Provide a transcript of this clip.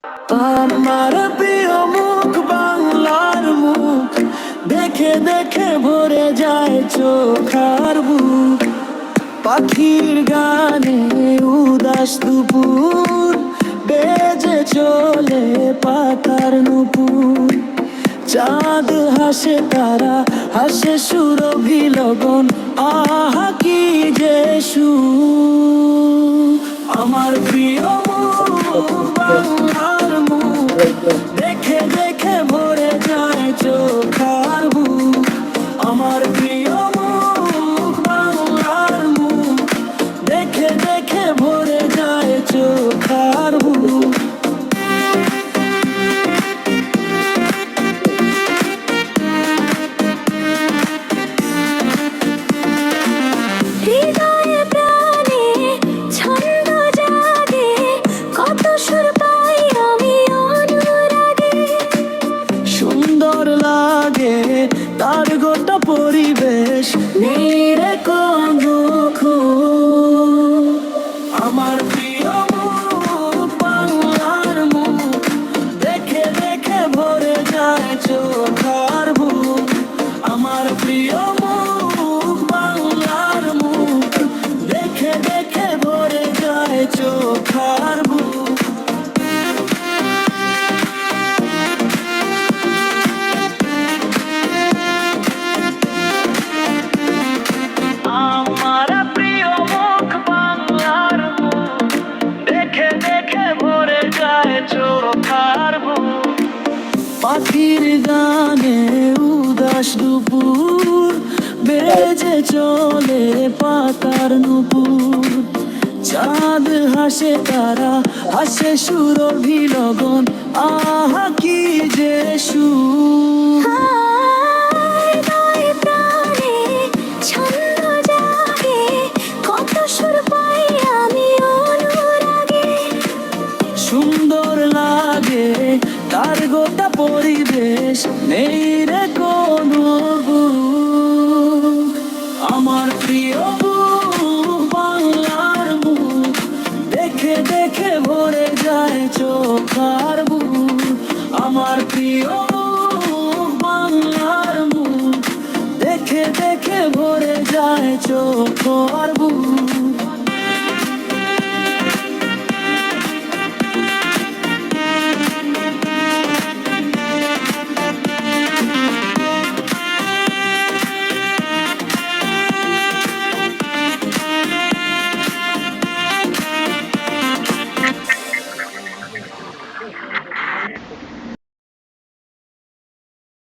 আমার প্রিয় মুখ বাংলার মুখ, দেখে দেখে ভরে যায় চোখ আর বুক। পাখির গানে উদাস দুপুর, বেজে চলে পাতার নুপুর। চাঁদ হাসে, তারা হাসে, সুরভি লগন, আহা কি যে সুর। আমার প্রিয় মুখ বাংলার মুখ, দেখে দেখে ভরে যায় চোখ আর বুক। আমার প্রিয় মুখ বাংলার মুখ, দেখে দেখে ভরে যায় চোখ আর বুক। হৃদয়ে প্রাণে ছন্দ জাগে, কত সুর পাই আমি অনুরাগে। সুন্দর লাগে তার গোটা পরিবেশ, নীরে কোনো খুঁত। আমার প্রিয় মুখ বাংলার মুখ, দেখে দেখে ভরে যায় চোখ আর বুক। আমার প্রিয় মুখ বাংলার মুখ, দেখে দেখে ভরে যায় চোখ আর বুক। আমার প্রিয় মুখ বাংলার মুখ, দেখে দেখে ভরে যায় চোখ আর বুক। পাখির গানে উদাস দুপুর, বেজে চলে পাতার নুপুর। চাঁদ হাসে, তারা হাসে, সুরভি লগন, আহা কি যে সুর। হৃদয়ে প্রাণে ছন্দ জাগে, কত সুর পাই আমি অনুরাগে। সুন্দর লাগে তার গোটা পরিবেশ, নেই রে কোনো ভুল। আমার প্রিয় মুখ বাংলার মুখ, দেখে দেখে ভরে যায় চোখ আর বুক। আমার প্রিয় মুখ বাংলার মুখ, দেখে দেখে ভরে যায় চোখ আর বুক।